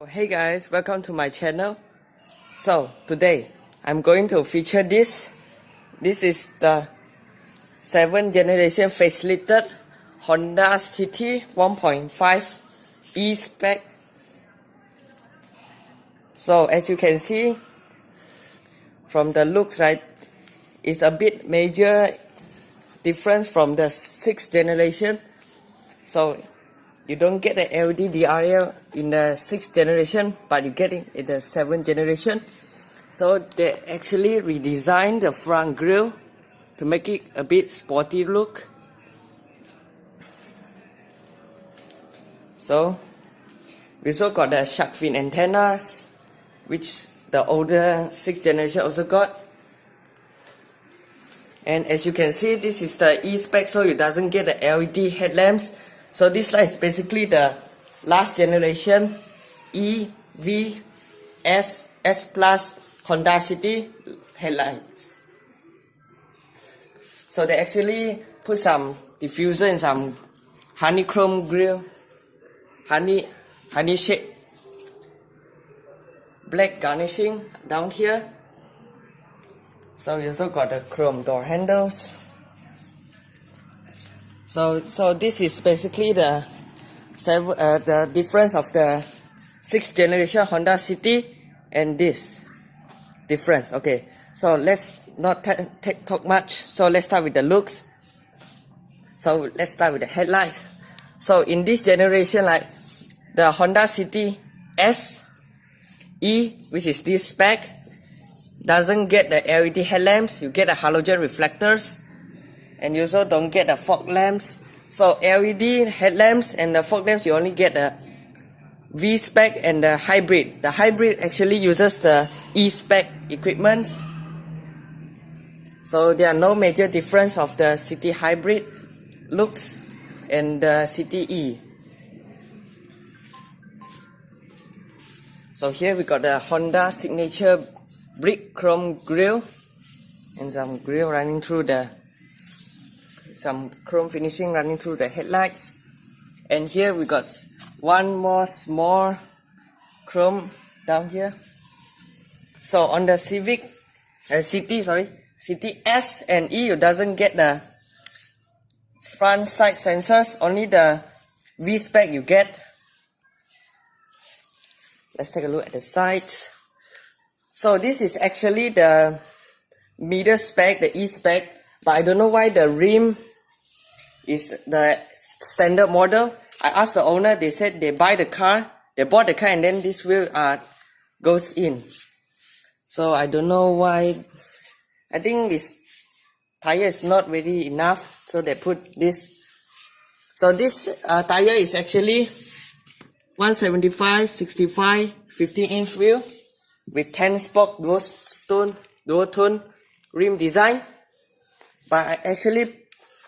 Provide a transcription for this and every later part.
Hey guys, welcome to my channel. So today I'm going to feature this. This is the 7th generation facelifted Honda City 1.5 E-Spec. So as you can see from the looks, right, it's a bit major difference from the 6th generation. So you don't get the LED DRL in the 6th generation, but you get it in the 7th generation. So they actually redesigned the front grille to make it a bit sporty look. So we also got the shark fin antennas, which the older 6th generation also got. And as you can see, this is the E-Spec, so it doesn't get the LED headlamps. So this light is basically the last generation E, V, S, S Plus Honda City headlights. So they actually put some diffuser and some honeycomb grille, honey shape, black garnishing down here. So you also got the chrome door handles. So this is basically the difference of the 6th generation Honda City and this difference. Okay, so let's not talk much. So let's start with the looks. So let's start with the headlight. So in this generation, like the Honda City S, E, which is this spec, doesn't get the LED headlamps. You get the halogen reflectors. And you also don't get the fog lamps. So LED headlamps and the fog lamps, you only get the V-Spec and the hybrid. The hybrid actually uses the E-Spec equipment. So there are no major difference of the City hybrid looks and the City E. So here we got the Honda signature brick chrome grille and some grille running through some chrome finishing running through the headlights. And here we got one more small chrome down here. So on the City S and E, you doesn't get the front side sensors, only the V-Spec you get. Let's take a look at the side. So this is actually the middle spec, the E-Spec, but I don't know why the rim is the standard model. I asked the owner, they said they bought the car and then this wheel goes in. So I don't know why. I think this tire is not really enough, so they put this. So this tire is actually 175, 65, 15-inch wheel with 10-spoke dual tone rim design. But I actually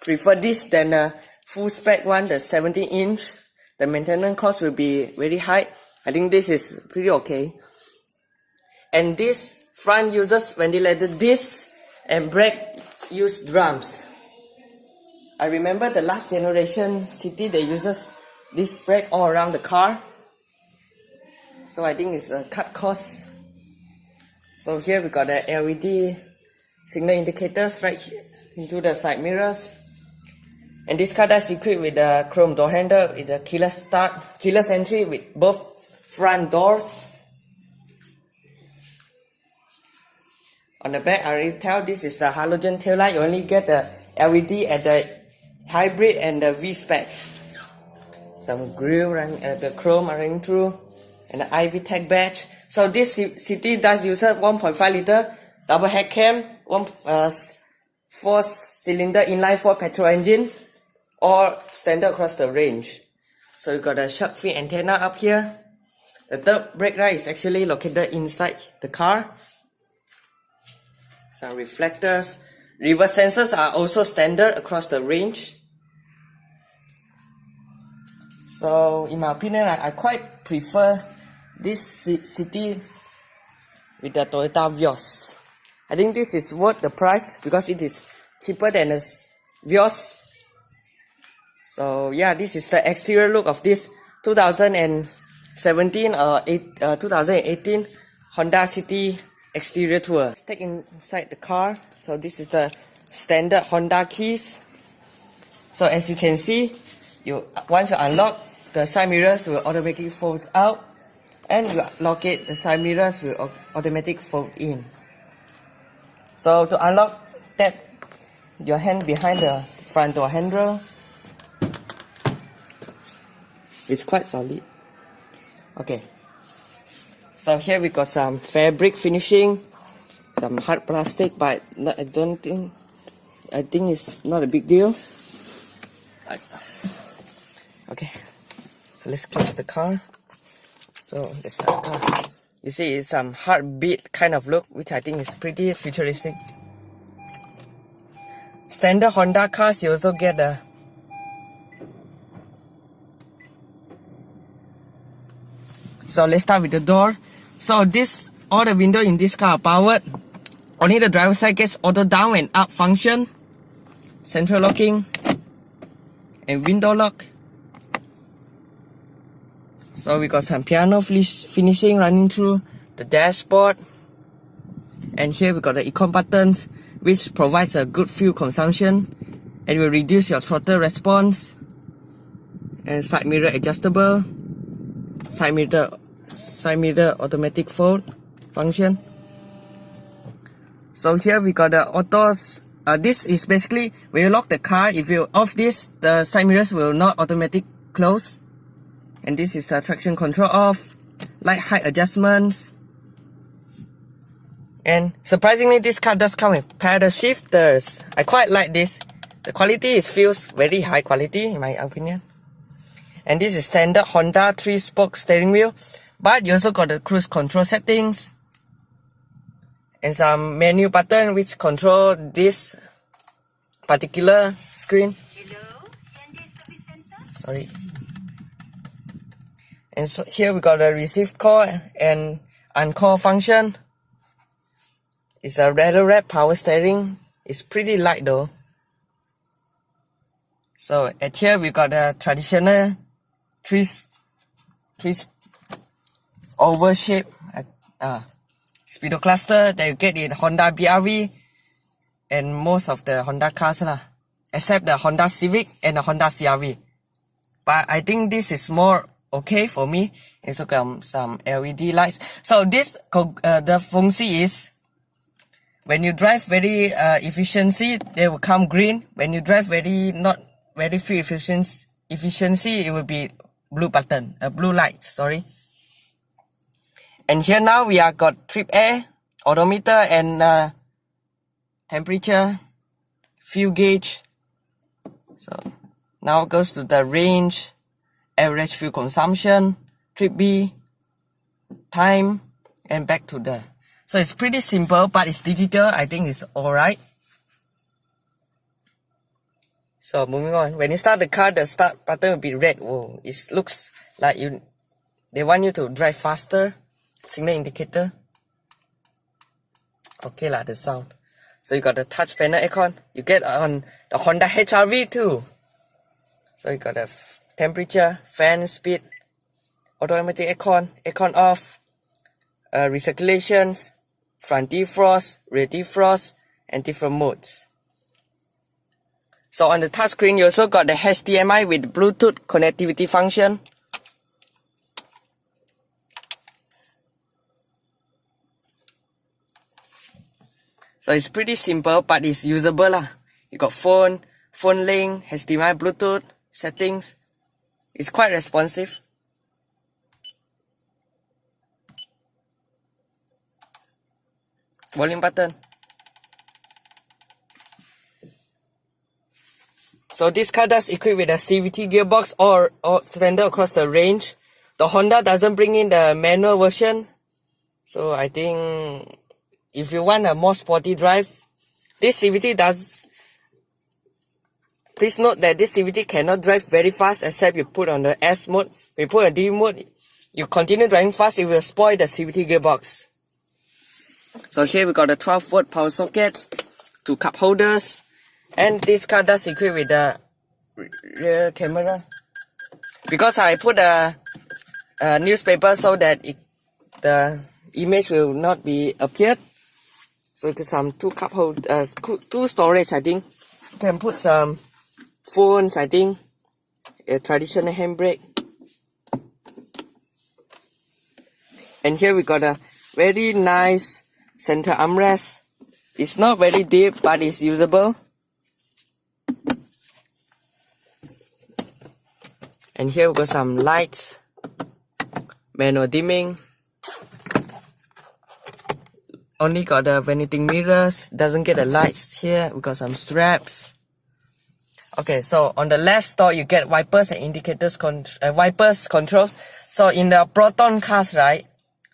prefer this than the full spec one, the 17-inch. The maintenance cost will be very high. I think this is pretty okay. And this front uses ventilated discs and brake use drums. I remember the last generation City, they uses this brake all around the car. So I think it's a cut cost. So here we got the LED signal indicators right here into the side mirrors. And this car is equipped with the chrome door handle with the keyless entry with both front doors. On the back, I already tell this is the halogen taillight. You only get the LED at the hybrid and the V-Spec. Some grille the chrome running through, and the IV tag badge. So this City does use a 1.5 liter double head cam, 4-cylinder inline 4 petrol engine, or standard across the range. So you got a shark fin antenna up here. The third brake ride is actually located inside the car. Some reflectors. Reverse sensors are also standard across the range. So in my opinion, I quite prefer this City with the Toyota Vios. I think this is worth the price because it is cheaper than the Vios. So yeah, this is the exterior look of this 2000 and 2018 Honda City exterior tour. Let's take inside the car. So this is the standard Honda keys. So as you can see, once you unlock, the side mirrors will automatically fold out, and you lock it, the side mirrors will automatically fold in. So to unlock, tap your hand behind the front door handle. It's quite solid. Okay. So here we got some fabric finishing, some hard plastic, but I think it's not a big deal. Okay, so let's close the car. So let's start the car. You see, it's some heartbeat kind of look, which I think is pretty futuristic. Standard Honda cars, you also get a So let's start with the door. So all the windows in this car are powered. Only the driver's side gets auto down and up function, central locking, and window lock. So we got some piano finishing running through the dashboard. And here we got the econ buttons, which provides a good fuel consumption and will reduce your throttle response. And side mirror adjustable, side mirror automatic fold function. So here we got the autos. This is basically when you lock the car, if you off this, the side mirrors will not automatically close. And this is the traction control off, light height adjustments. And surprisingly, this car does come with paddle shifters. I quite like this. The quality feels very high quality in my opinion. And this is standard Honda 3-spoke steering wheel. But you also got the cruise control settings. And some menu button which control this particular screen. Sorry. And so here we got the receive call and uncall function. It's a rather red power steering. It's pretty light though. So at here we got the traditional three oval shape speedo cluster that you get in Honda BRV and most of the Honda cars except the Honda Civic and the Honda CRV. But I think this is more okay for me. It's got some LED lights. So this the function is when you drive very efficiency, they will come green. When you drive not very few efficiency, it will be blue light. Sorry. And here now we are got trip air, odometer, and temperature, fuel gauge. So now it goes to the range, average fuel consumption, trip B, time, and back to the. So it's pretty simple, but it's digital. I think it's alright. So moving on. When you start the car, the start button will be red. Whoa, it looks like they want you to drive faster. Signal indicator. Okay lah, the sound. So you got the touch panel icon. You get on the Honda HR-V too. So you got the temperature, fan speed, automatic icon off, recirculations, front defrost, rear defrost, and different modes. So on the touchscreen, you also got the HDMI with Bluetooth connectivity function. So it's pretty simple, but it's usable lah. You got phone link, HDMI, Bluetooth, settings. It's quite responsive. Volume button. So this car does equip with a CVT gearbox or standard across the range. The Honda doesn't bring in the manual version. So I think if you want a more sporty drive, this CVT does. Please note that this CVT cannot drive very fast except you put on the S mode. If you put a D mode, you continue driving fast, it will spoil the CVT gearbox. So here we got the 12-volt power sockets, 2 cup holders, and this car does equip with the rear camera. Because I put a newspaper so that the image will not be appeared. So some two cup hold, two storage. I think you can put some phones. I think a traditional handbrake. And here we got a very nice center armrest. It's not very deep, but it's usable. And here we got some lights, manual dimming. Only got the vanity mirrors, doesn't get the lights here. We got some straps. Okay, so on the left store you get wipers and indicators, wipers control. So in the Proton cars, right,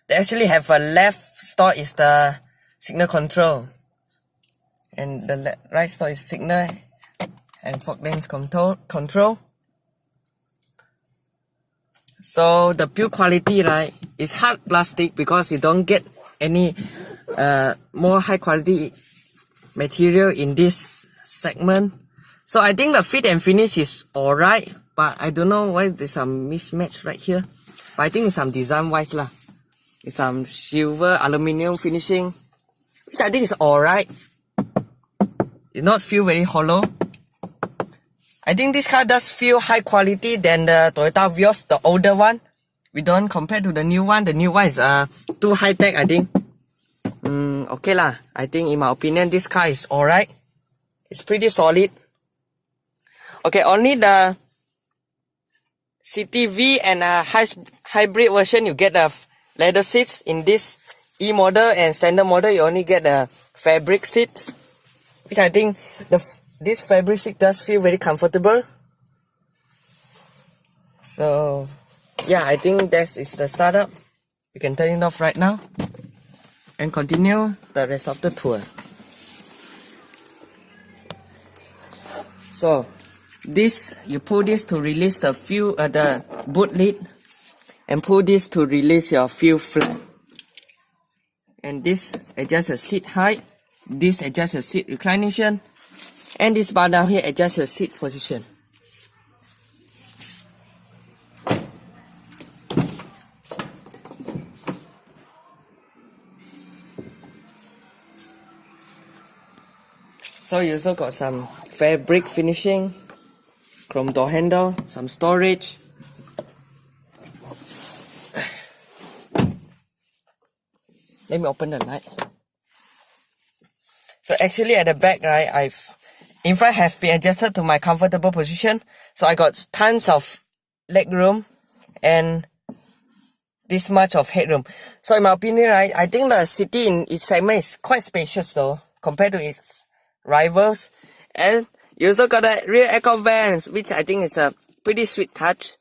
they actually have a left store is the signal control, and the right store is signal and fog length control. So the build quality, right, is hard plastic because you don't get any more high quality material in this segment. So I think the fit and finish is alright, but I don't know why there's some mismatch right here. But I think it's some design wise lah. It's some silver aluminium finishing, which I think is alright. It not feel very hollow. I think this car does feel high quality than the Toyota Vios, the older one. We don't compare to the new one. The new one is too high tech, I think. Okay lah. I think in my opinion this car is alright. It's pretty solid. Okay, only the CTV and hybrid version you get the leather seats. In this E model and standard model you only get the fabric seats, which I think this fabric seat does feel very comfortable. So yeah, I think that is the startup. You can turn it off right now and continue the rest of the tour. So this, you pull this to release the fuel, the boot lid, and pull this to release your fuel flap. And this adjusts your seat height, this adjusts your seat reclination, and this bar down here adjusts your seat position. So you also got some fabric finishing, chrome door handle, some storage. Let me open the light. So actually at the back, right, in front have been adjusted to my comfortable position. So I got tons of leg room and this much of headroom. So in my opinion, right, I think the City in its segment is quite spacious though, compared to its rivals. And you also got a rear aircon vents, which I think is a pretty sweet touch.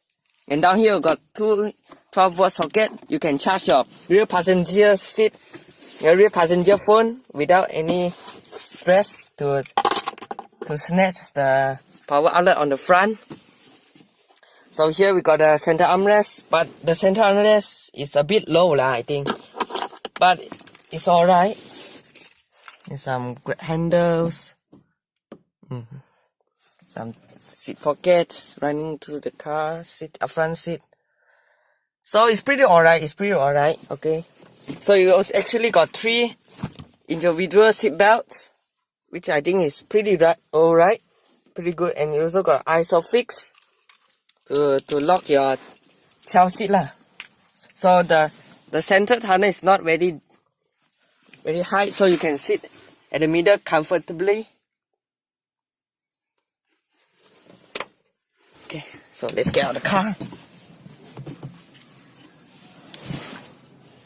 And down here you got two 12-volt socket. You can charge your rear passenger seat, your rear passenger phone without any stress to snatch the power outlet on the front. So here we got a center armrest, but the center armrest is a bit low lah, I think. But it's alright. There's some grab handles. Some seat pockets running through the car, front seat. So it's pretty alright, okay. So you also actually got 3 individual seat belts, which I think is pretty alright, pretty good. And you also got ISOFIX to lock your child seat lah. So the center tunnel is not very high, so you can sit at the middle comfortably. Okay, so let's get out of the car.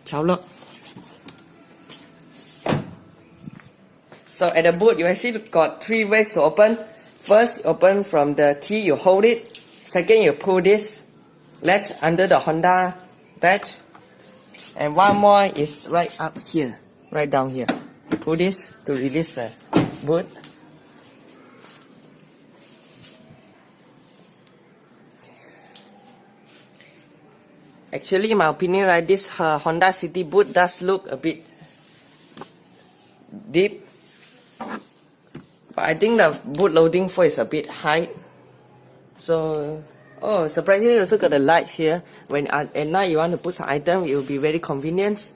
Ciao look. So at the boot, you actually got 3 ways to open. First, open from the key, you hold it. Second, you pull this latch under the Honda badge. And one more is right up here, right down here. Pull this to release the boot. Actually, in my opinion, right, this Honda City boot does look a bit deep. But I think the boot loading for is a bit high. So Oh, surprisingly also got a light here. When at night you want to put some item, it will be very convenient.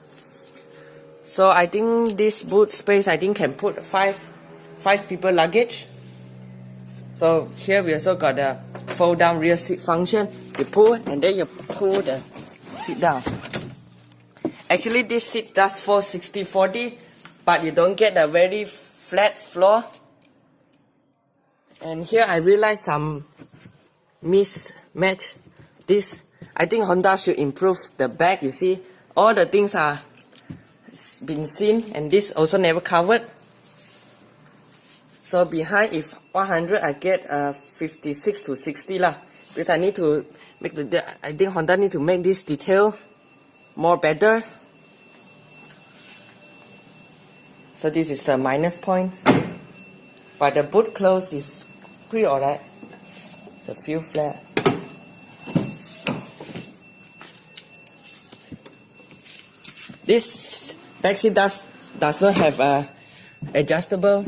So I think this boot space I think can put five people luggage. So here we also got a fold down rear seat function. You pull and then you pull the seat down. Actually this seat does for 60/40, but you don't get a very flat floor. And here I realized some mismatch. This I think Honda should improve the back. You see all the things are been seen, and this also never covered. So behind, if 100 I get 56 to 60 lah, because I need to make I think Honda need to make this detail more better. So this is the minus point, but the boot close is pretty alright. It's a few flat. This back seat does not have a adjustable,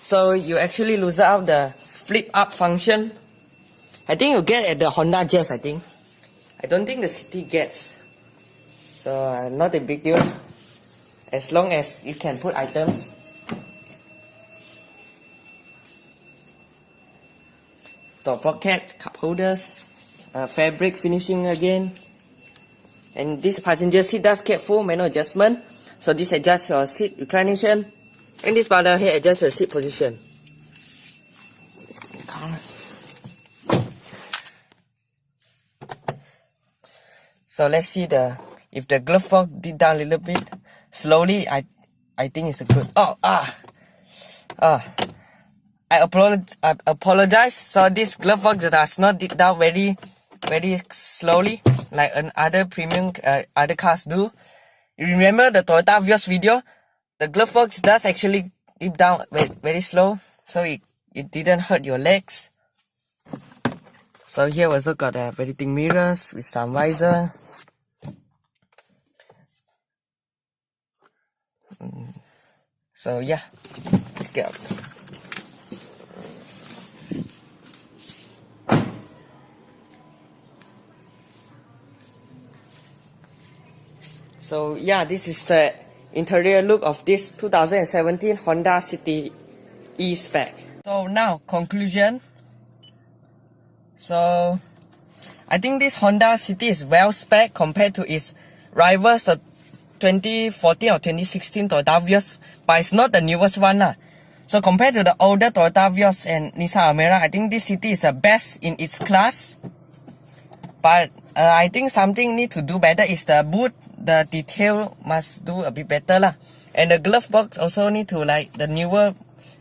so you actually lose out the flip up function. I think you get at the Honda Jazz. I don't think the City gets. So not a big deal, as long as you can put items. Door pocket, cup holders, fabric finishing again. And this passenger seat does get full manual adjustment. So this adjusts your seat reclination, and this button here adjusts your seat position. Let's get in the car. So let's see if the glove box did down a little bit slowly. I think it's a good. I apologize. So this glove box does not dip down very slowly like other premium other cars do. You remember the Toyota Vios video? The glove box does actually dip down very slow, so it didn't hurt your legs. So here we also got very thin mirrors with some visor. So yeah, let's get up. So yeah, this is the interior look of this 2017 Honda City E-Spec. So now, conclusion. So I think this Honda City is well spec compared to its rivals, the 2014 or 2016 Toyota Vios, but it's not the newest one lah. So compared to the older Toyota Vios and Nissan Almera, I think this City is the best in its class. But I think something need to do better is the boot. The detail must do a bit better lah. And the glove box also need to, like the newer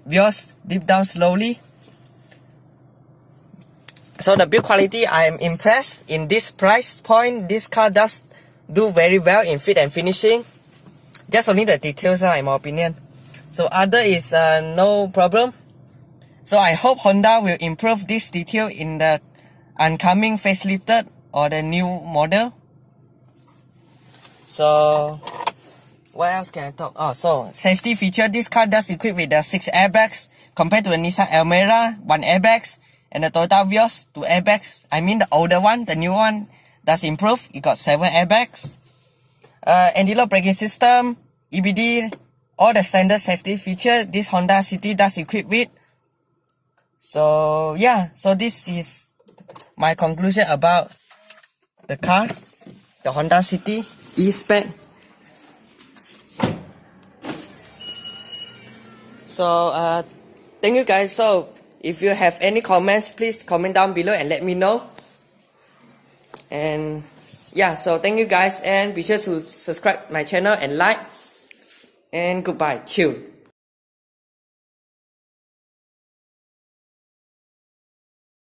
Vios, dip down slowly. So the build quality, I am impressed. In this price point, this car does do very well in fit and finishing. Just only the details in my opinion. So other is no problem. So I hope Honda will improve this detail in the oncoming facelifted or the new model. So what else can I talk? Oh, so safety feature. This car does equipped with the 6 airbags compared to the Nissan Almera 1 airbags and the Toyota Vios 2 airbags. I mean the older one, the new one does improve. It got 7 airbags. Anti-lock braking system, EBD, all the standard safety feature this Honda City does equipped with. So yeah, so this is my conclusion about the car, the Honda City E-Spec. So thank you guys. So if you have any comments, please comment down below and let me know. And yeah, so thank you guys, and be sure to subscribe my channel and like, and goodbye. Chill.